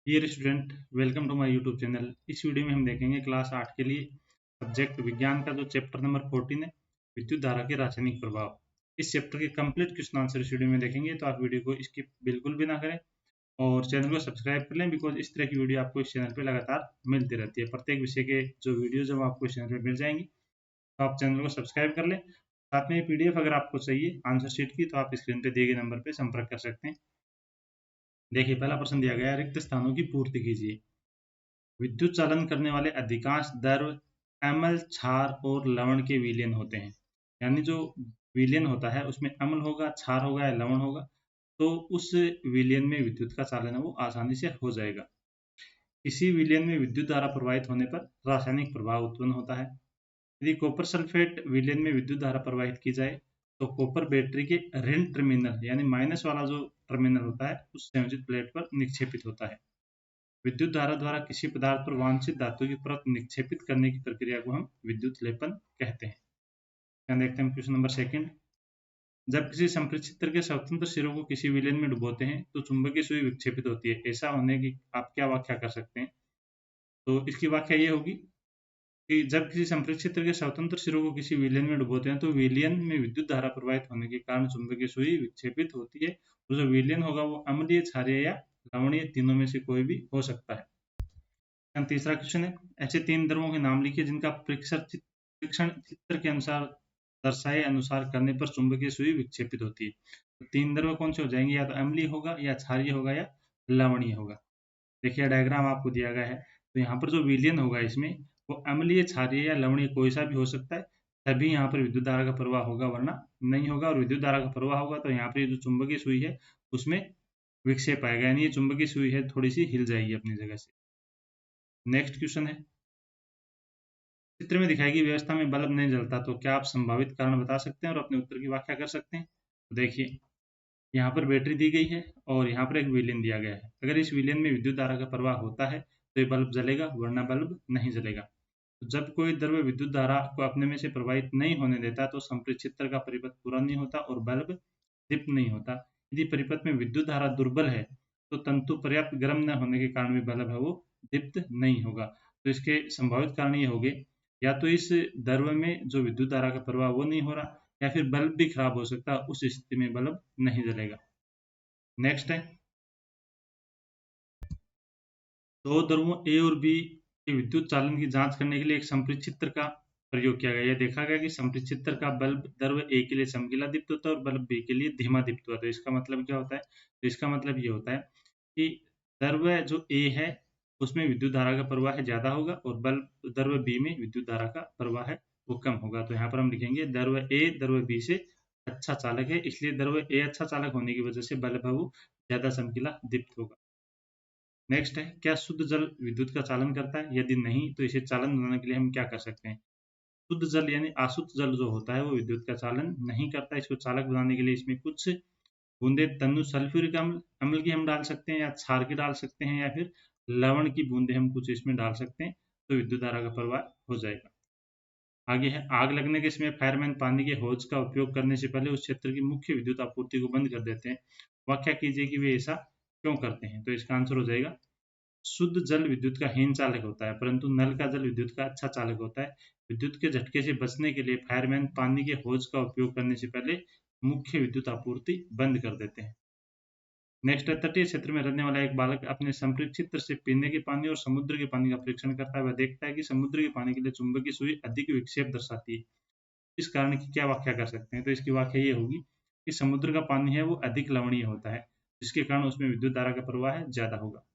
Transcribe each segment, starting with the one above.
Dear student, welcome to my YouTube channel. इस video में हम देखेंगे क्लास 8 के लिए सब्जेक्ट विज्ञान का जो चैप्टर नंबर 14 है, विद्युत धारा के रासायनिक प्रभाव। इस चैप्टर के कंप्लीट क्वेश्चन आंसर इस वीडियो में देखेंगे, तो आप वीडियो को स्किप बिल्कुल भी ना करें और चैनल को सब्सक्राइब कर लें, बिकॉज इस तरह की वीडियो आपको इस चैनल पर लगातार मिलती रहती है। प्रत्येक विषय के जो वीडियो जब आपको इस चैनल पर मिल जाएंगी तो आप चैनल को सब्सक्राइब कर लें। साथ में PDF अगर आपको चाहिए आंसर शीट की, तो आप स्क्रीन पर दिए गए नंबर पर संपर्क कर सकते हैं। देखिए, पहला प्रश्न दिया गया है, रिक्त स्थानों की पूर्ति कीजिए। विद्युत चालन करने वाले अधिकांश द्रव अम्ल, क्षार और लवण के विलयन होते हैं। यानी जो विलयन होता है उसमें अम्ल होगा, क्षार होगा या लवण होगा, तो उस विलयन में विद्युत का चालन है वो आसानी से हो जाएगा। इसी विलयन में विद्युत धारा प्रवाहित होने पर रासायनिक प्रभाव उत्पन्न होता है। यदि कॉपर सल्फेट विलयन में विद्युत धारा प्रवाहित की जाए तो कॉपर बैटरी के ऋण टर्मिनल यानी माइनस वाला जो टर्मिनल होता है उस संयोजित प्लेट पर निक्षेपित होता है। विद्युत धारा द्वारा किसी पदार्थ पर वांछित धातु की परत निक्षेपित करने की प्रक्रिया को हम विद्युत लेपन कहते हैं। यहाँ देखते हैं क्वेश्चन नंबर 2। जब किसी संपृक्षित्र के स्वतंत्र सिरों को किसी विलयन में डुबोते हैं तो चुंबकीय सुई विक्षेपित होती है। ऐसा होने की आप क्या व्याख्या कर सकते हैं? तो इसकी व्याख्या ये होगी कि जब किसी संपृक्षित्र के स्वतंत्र सिरों को किसी विलयन में डुबोते हैं तो विलयन में विद्युत धारा प्रवाहित होने के कारण चुंबकीय सुई विक्षेपित होती है। तो जो विलयन होगा वो अम्लीय, क्षारीय या लवणीय, तीनों में से कोई भी हो सकता है। तीसरा क्वेश्चन है, ऐसे 3 द्रवों के नाम लिखिए जिनका परीक्षण चित्र के अनुसार दर्शाए अनुसार करने पर चुंबकीय सुई विक्षेपित होती है। तो 3 द्रव कौन से हो जाएंगे? या तो अम्लीय होगा, या क्षारीय होगा, या लवणीय होगा। देखिए डायग्राम आपको दिया गया है, तो यहाँ पर जो विलयन होगा इसमें वो अम्लीय, क्षारीय या लवणीय कोई सा भी हो सकता है, तभी यहाँ पर विद्युत धारा का प्रवाह होगा, वरना नहीं होगा। और विद्युत धारा का प्रवाह होगा तो यहाँ पर जो चुंबकीय सुई है उसमें विक्षेप आएगा, यानी ये चुंबकीय सुई है थोड़ी सी हिल जाएगी अपनी जगह से। नेक्स्ट क्वेश्चन है, चित्र में दिखाई गई व्यवस्था में बल्ब नहीं जलता, तो क्या आप संभावित कारण बता सकते हैं और अपने उत्तर की व्याख्या कर सकते हैं? तो देखिए, यहाँ पर बैटरी दी गई है और यहाँ पर एक विलयन दिया गया है। अगर इस विलयन में विद्युत धारा का प्रवाह होता है तो ये बल्ब जलेगा, वरना बल्ब नहीं जलेगा। तो जब कोई द्रव्य विद्युत धारा को अपने में से प्रवाहित नहीं होने देता तो संपृक्षित्र का परिपथ पूरा नहीं होता और बल्ब दीप्त नहीं होता। यदि परिपथ में विद्युत धारा दुर्बल है तो तंतु पर्याप्त गर्म न होने के कारण भी बल्ब है वो दीप्त नहीं होगा। तो इसके संभावित कारण ये होंगे, या तो इस द्रव्य में जो विद्युत धारा का प्रवाह वो नहीं हो रहा, या फिर बल्ब भी खराब हो सकता है, उस स्थिति में बल्ब नहीं जलेगा। नेक्स्ट है, 2 द्रवों ए और बी के विद्युत चालन की जांच करने के लिए एक संपृक्षित्र का प्रयोग किया गया। यह देखा गया कि संपृक्षित्र का बल्ब द्रव ए के लिए चमकीला दीप्त होता है और बल्ब बी के लिए धीमा दीप्त होता है। तो इसका मतलब क्या होता है? तो इसका मतलब ये होता है कि द्रव जो ए है उसमें विद्युत धारा का प्रवाह ज़्यादा होगा और बल्ब द्रव बी में विद्युत धारा का प्रवाह है वो कम होगा। तो यहाँ पर हम लिखेंगे द्रव ए द्रव बी से अच्छा चालक है, इसलिए द्रव ए अच्छा चालक होने की वजह से बल्ब है वो ज़्यादा चमकीला दीप्त होगा। नेक्स्ट है, क्या शुद्ध जल विद्युत का चालन करता है? यदि नहीं तो इसे चालन बनाने के लिए हम क्या कर सकते हैं? शुद्ध जल यानी अशुद्ध जल जो होता है वो विद्युत का चालन नहीं करता। इसको चालक बनाने के लिए इसमें कुछ बूंदे तनु सल्फ्यूरिक अम्ल अम्ल की हम डाल सकते हैं, या क्षार की डाल सकते हैं, या फिर लवण की बूंदे हम कुछ इसमें डाल सकते हैं, तो विद्युत धारा का प्रवाह हो जाएगा। आगे है, आग लगने के समय फायरमैन पानी के होज का उपयोग करने से पहले उस क्षेत्र की मुख्य विद्युत आपूर्ति को बंद कर देते हैं। व्याख्या कीजिए कि वे ऐसा क्यों करते हैं? तो इसका आंसर हो जाएगा, शुद्ध जल विद्युत का हीन चालक होता है, परंतु नल का जल विद्युत का अच्छा चालक होता है। विद्युत के झटके से बचने के लिए फायरमैन पानी के होज का उपयोग करने से पहले मुख्य विद्युत आपूर्ति बंद कर देते हैं। नेक्स्ट है, तटीय क्षेत्र में रहने वाला एक बालक अपने संपृक्षित्र से पीने के पानी और समुद्र के पानी का परीक्षण करता है। वह देखता है कि समुद्र के पानी के लिए चुंबकीय सुई अधिक विक्षेप दर्शाती है। इस कारण की क्या व्याख्या कर सकते हैं? तो इसकी व्याख्या ये होगी कि समुद्र का पानी है वो अधिक लवणीय होता है, जिसके कारण उसमें विद्युत धारा का प्रवाह ज्यादा होगा।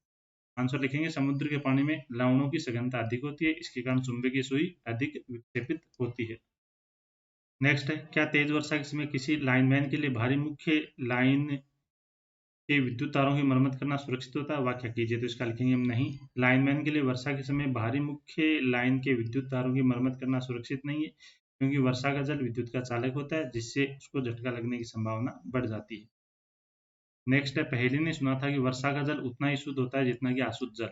आंसर लिखेंगे, समुद्र के पानी में लवणों की सघनता अधिक होती है, इसके कारण चुंबकीय सुई अधिक विक्षेपित होती है। नेक्स्ट है, क्या तेज वर्षा के समय किसी लाइनमैन के लिए भारी मुख्य लाइन के विद्युत तारों की मरम्मत करना सुरक्षित होता है? व्याख्या कीजिए। तो इसका लिखेंगे हम नहीं। लाइनमैन के लिए वर्षा के समय भारी मुख्य लाइन के विद्युत तारों की मरम्मत करना सुरक्षित नहीं है, क्योंकि वर्षा का जल विद्युत का चालक होता है, जिससे उसको झटका लगने की संभावना बढ़ जाती है। नेक्स्ट है, पहेली ने सुना था कि वर्षा का जल उतना ही शुद्ध होता है जितना कि अशुद्ध जल,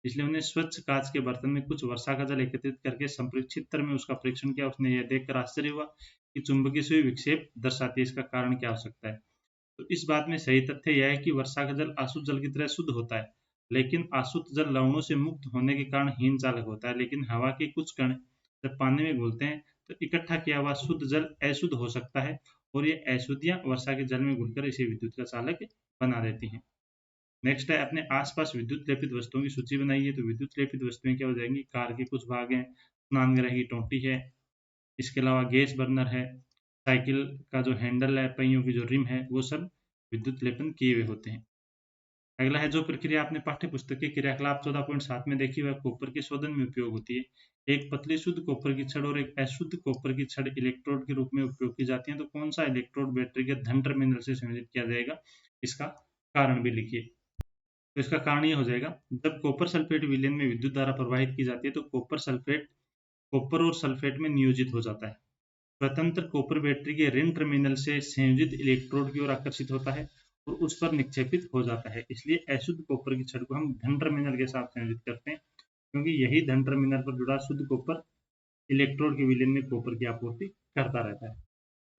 इसलिए उन्हें स्वच्छ कांच के बर्तन में कुछ वर्षा का जल एकत्रित करके संपृक्षित्र में उसका परीक्षण किया। उसने यह देखकर आश्चर्य हुआ कि चुंबकीय सुई विक्षेप दर्शाती है। इसका कारण क्या हो सकता है? तो इस बात में सही तथ्य यह है कि वर्षा का जल अशुद्ध जल की तरह शुद्ध होता है, लेकिन अशुद्ध जल लवणों से मुक्त होने के कारण हीन चालक होता है, लेकिन हवा के कुछ कण जब पानी में घुलते हैं तो इकट्ठा किया हुआ शुद्ध जल अशुद्ध हो सकता है और ये अशुद्धियां वर्षा के जल में घुलकर इसे विद्युत का चालक बना देती हैं। नेक्स्ट है अपने आसपास विद्युत लेपित वस्तुओं की सूची बनाइए। तो विद्युत लेपित वस्तुएं क्या हो जाएंगी? कार के कुछ भाग हैं, स्नानगृह की टोंटी है, इसके अलावा गैस बर्नर है, साइकिल का जो हैंडल है, पहियों की जो रिम है, वो सब विद्युत लेपन किए हुए होते हैं। अगला है जो प्रक्रिया आपने पाठ्य पुस्तक के क्रियाकलाप 14.7 में देखी वह कॉपर के शोधन में उपयोग होती है। एक पतली शुद्ध कॉपर की छड़ और एक अशुद्ध कॉपर की छड़ इलेक्ट्रोड के रूप में उपयोग की जाती है। तो कौन सा इलेक्ट्रोड बैटरी के धन टर्मिनल से संयोजित किया जाएगा? इसका कारण भी लिखिए। तो इसका कारण ये हो जाएगा, जब कॉपर सल्फेट विलयन में विद्युत धारा प्रवाहित की जाती है तो कॉपर सल्फेट कॉपर और सल्फेट में नियोजित हो जाता है। स्वतंत्र कॉपर बैटरी के ऋण टर्मिनल से संयोजित इलेक्ट्रोड की ओर आकर्षित होता है और उस पर निक्षेपित हो जाता है। इसलिए अशुद्ध कॉपर की छड़ को हम धन टर्मिनल के साथ संयोजित करते हैं, क्योंकि यही धन टर्मिनल पर जुड़ा शुद्ध कॉपर इलेक्ट्रोड के विलयन में कॉपर की आपूर्ति करता रहता है।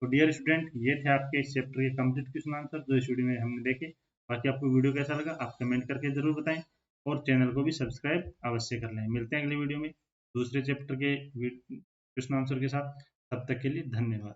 तो डियर स्टूडेंट, ये थे आपके इस चैप्टर के कंप्लीट क्वेश्चन आंसर जो इस वीडियो में हमने देखे। बाकी आपको वीडियो कैसा लगा आप कमेंट करके जरूर बताएं और चैनल को भी सब्सक्राइब अवश्य कर लें। मिलते हैं अगले वीडियो में दूसरे चैप्टर के क्वेश्चन आंसर के साथ। तब तक के लिए धन्यवाद।